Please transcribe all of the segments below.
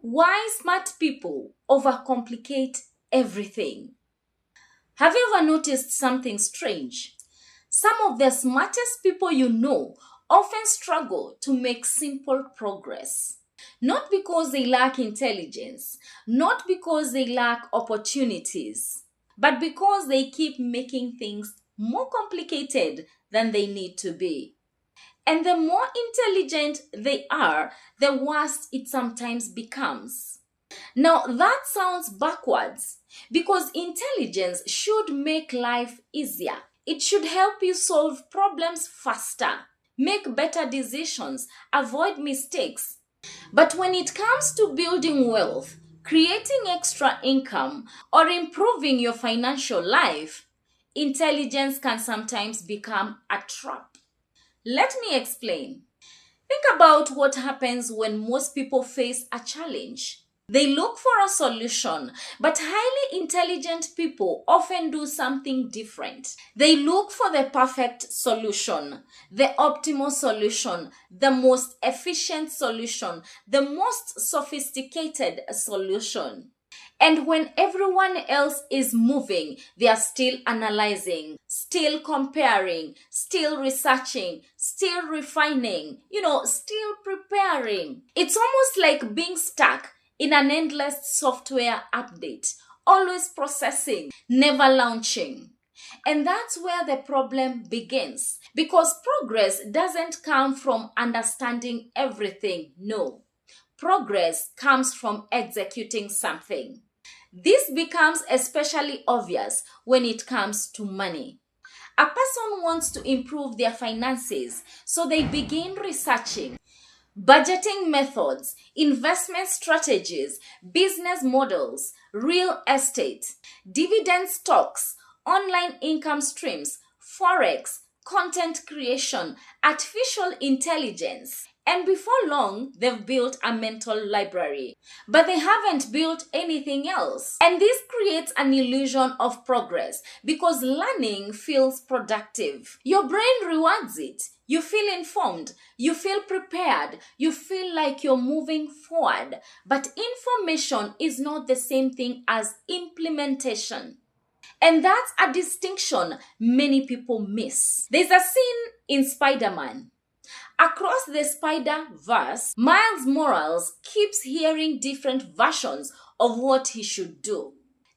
Why smart people overcomplicate everything. Have you ever noticed something strange? Some of the smartest people you know often struggle to make simple progress. Not because they lack intelligence, not because they lack opportunities, but because they keep making things more complicated than they need to be. And the more intelligent they are, the worse it sometimes becomes. Now, that sounds backwards because intelligence should make life easier. It should help you solve problems faster, make better decisions, avoid mistakes. But when it comes to building wealth, creating extra income, or improving your financial life, intelligence can sometimes become a trap. Let me explain. Think about what happens when most people face a challenge. They look for a solution, but highly intelligent people often do something different. They look for the perfect solution, the optimal solution, the most efficient solution, the most sophisticated solution. And when everyone else is moving, they are still analyzing, still comparing, still researching, still refining, still preparing. It's almost like being stuck in an endless software update, always processing, never launching. And that's where the problem begins. Because progress doesn't come from understanding everything. No. Progress comes from executing something. This becomes especially obvious when it comes to money. A person wants to improve their finances, so they begin researching budgeting methods, investment strategies, business models, real estate, dividend stocks, online income streams, forex, content creation, artificial intelligence. And before long, they've built a mental library. But they haven't built anything else. And this creates an illusion of progress because learning feels productive. Your brain rewards it. You feel informed. You feel prepared. You feel like you're moving forward. But information is not the same thing as implementation. And that's a distinction many people miss. There's a scene in Spider-Man. Across the Spider-Verse, Miles Morales keeps hearing different versions of what he should do.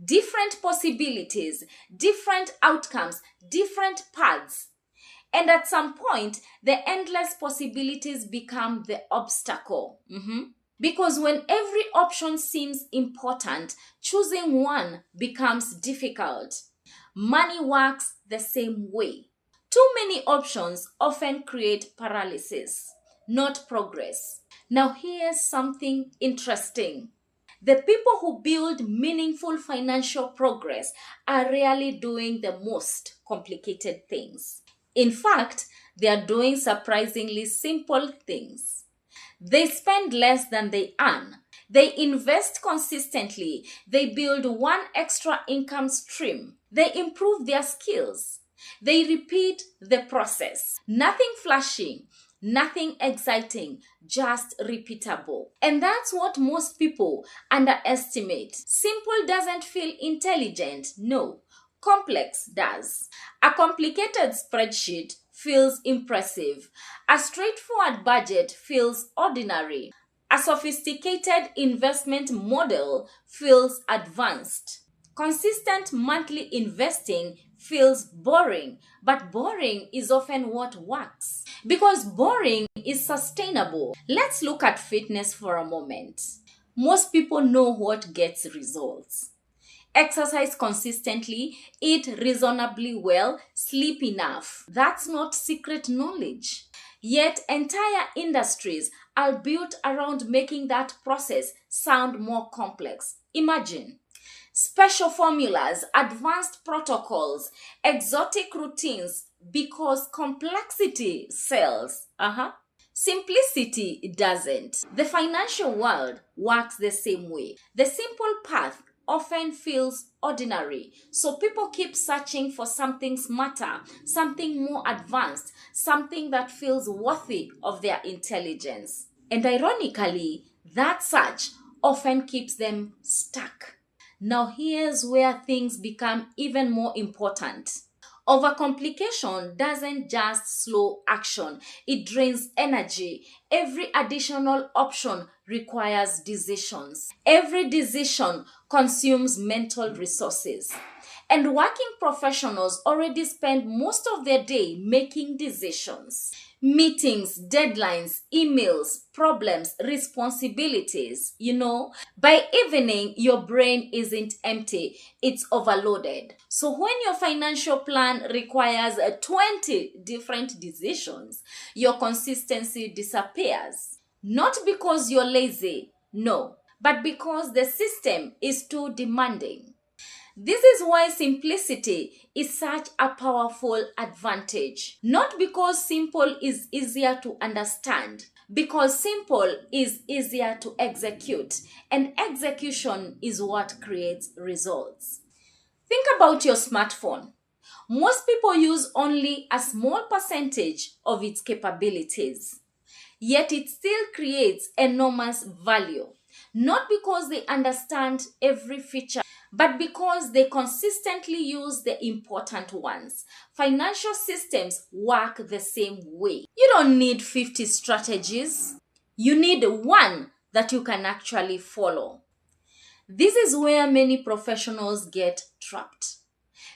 Different possibilities, different outcomes, different paths. And at some point, the endless possibilities become the obstacle. Because when every option seems important, choosing one becomes difficult. Money works the same way. Too many options often create paralysis, not progress. Now here's something interesting. The people who build meaningful financial progress are rarely doing the most complicated things. In fact, they are doing surprisingly simple things. They spend less than they earn. They invest consistently. They build one extra income stream. They improve their skills. They repeat the process. Nothing flashy, nothing exciting, just repeatable. And that's what most people underestimate. Simple doesn't feel intelligent. No, complex does. A complicated spreadsheet feels impressive. A straightforward budget feels ordinary. A sophisticated investment model feels advanced. Consistent monthly investing feels boring, but boring is often what works. Because boring is sustainable. Let's look at fitness for a moment. Most people know what gets results. Exercise consistently, eat reasonably well, sleep enough. That's not secret knowledge. Yet entire industries are built around making that process sound more complex. Imagine. Special formulas, advanced protocols, exotic routines because complexity sells. Simplicity doesn't. The financial world works the same way. The simple path often feels ordinary. So people keep searching for something smarter, something more advanced, something that feels worthy of their intelligence. And ironically, that search often keeps them stuck. Now, here's where things become even more important. Overcomplication doesn't just slow action, it drains energy. Every additional option requires decisions. Every decision consumes mental resources. And working professionals already spend most of their day making decisions. Meetings, deadlines, emails, problems, responsibilities. By evening, your brain isn't empty, it's overloaded. So when your financial plan requires 20 different decisions, your consistency disappears. Not because you're lazy, no, but because the system is too demanding. This is why simplicity is such a powerful advantage. Not because simple is easier to understand, because simple is easier to execute, and execution is what creates results. Think about your smartphone. Most people use only a small percentage of its capabilities, yet it still creates enormous value. Not because they understand every feature, but because they consistently use the important ones. Financial systems work the same way. You don't need 50 strategies. You need one that you can actually follow. This is where many professionals get trapped.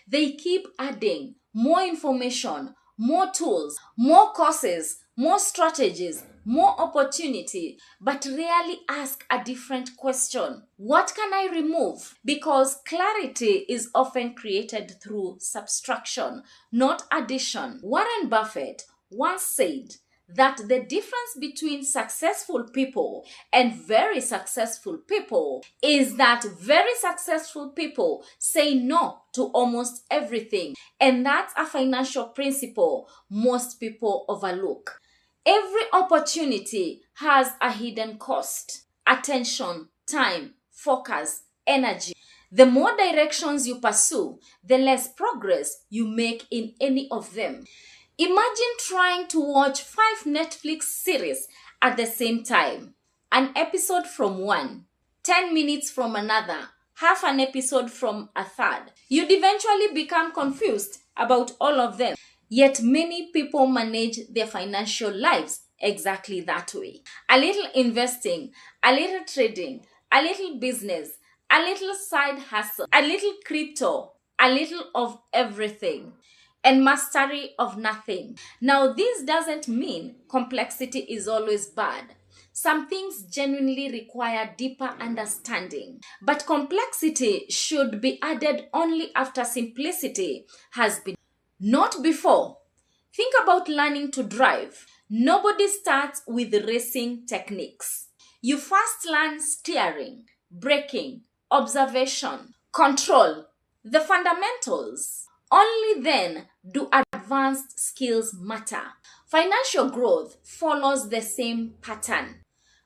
They keep adding more information, more tools, more courses, more strategies, more opportunity, but rarely ask a different question. What can I remove? Because clarity is often created through subtraction, not addition. Warren Buffett once said that the difference between successful people and very successful people is that very successful people say no to almost everything. And that's a financial principle most people overlook. Every opportunity has a hidden cost: attention, time, focus, energy. The more directions you pursue, the less progress you make in any of them. Imagine trying to watch 5 Netflix series at the same time. An episode from one, 10 minutes from another, half an episode from a third. You'd eventually become confused about all of them. Yet many people manage their financial lives exactly that way. A little investing, a little trading, a little business, a little side hustle, a little crypto, a little of everything, and mastery of nothing. Now, this doesn't mean complexity is always bad. Some things genuinely require deeper understanding. But complexity should be added only after simplicity has been, not before. Think about learning to drive. Nobody starts with racing techniques. You first learn steering, braking, observation, control, the fundamentals. Only then do advanced skills matter. Financial growth follows the same pattern.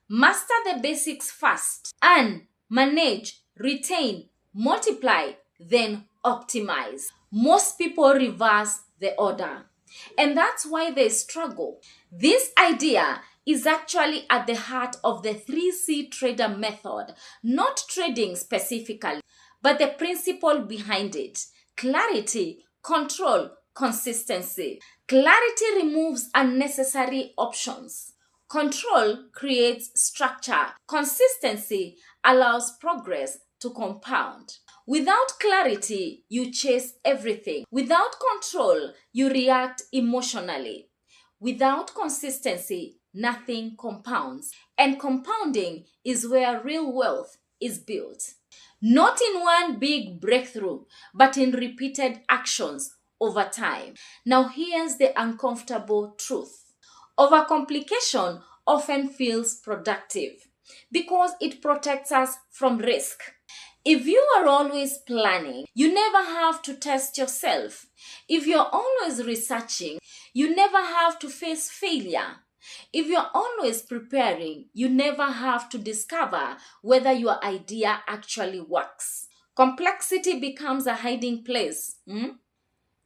Master the basics first. Earn, manage, retain, multiply, then optimize. Most people reverse the order. And that's why they struggle. This idea is actually at the heart of the 3C trader method, not trading specifically, but the principle behind it: clarity, control, consistency. Clarity removes unnecessary options. Control creates structure. Consistency allows progress to compound. Without clarity, you chase everything. Without control, you react emotionally. Without consistency, nothing compounds. And compounding is where real wealth is built. Not in one big breakthrough, but in repeated actions over time. Now, here's the uncomfortable truth. Overcomplication often feels productive because it protects us from risk. If you are always planning, you never have to test yourself. If you're always researching, you never have to face failure. If you're always preparing, you never have to discover whether your idea actually works. Complexity becomes a hiding place.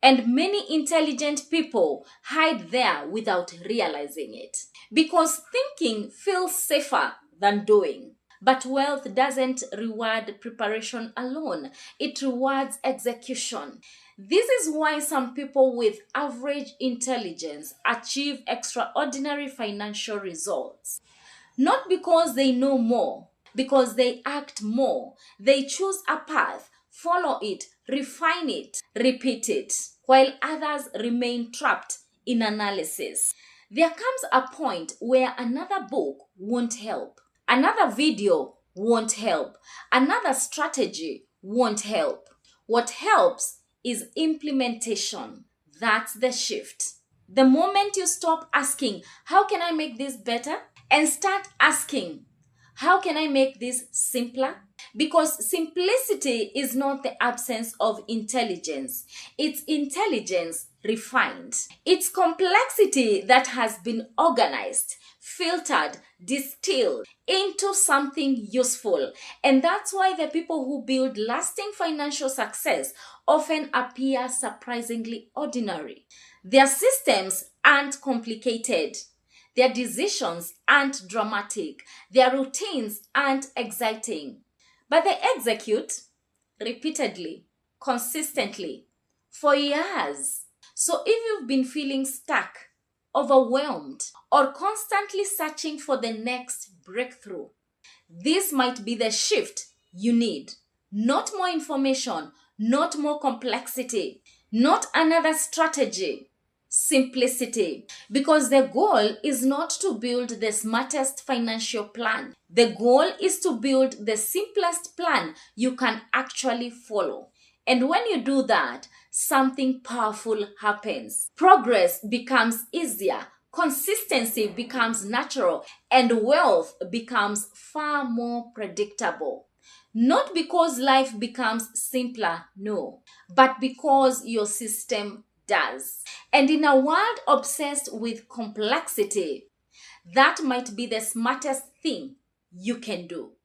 And many intelligent people hide there without realizing it. Because thinking feels safer than doing. But wealth doesn't reward preparation alone, it rewards execution. This is why some people with average intelligence achieve extraordinary financial results. Not because they know more, because they act more. They choose a path, follow it, refine it, repeat it, while others remain trapped in analysis. There comes a point where another book won't help, another video won't help, another strategy won't help. What helps is implementation. That's the shift. The moment you stop asking, how can I make this better? And start asking, how can I make this simpler? Because simplicity is not the absence of intelligence, it's intelligence refined. It's complexity that has been organized, filtered, distilled into something useful. And that's why the people who build lasting financial success often appear surprisingly ordinary. Their systems aren't complicated. Their decisions aren't dramatic. Their routines aren't exciting. But they execute repeatedly, consistently, for years. So if you've been feeling stuck, overwhelmed, or constantly searching for the next breakthrough, this might be the shift you need. Not more information, not more complexity, not another strategy. Simplicity. Because the goal is not to build the smartest financial plan. The goal is to build the simplest plan you can actually follow. And when you do that, something powerful happens. Progress becomes easier, consistency becomes natural, and wealth becomes far more predictable. Not because life becomes simpler, no, but because your system does. And in a world obsessed with complexity, that might be the smartest thing you can do.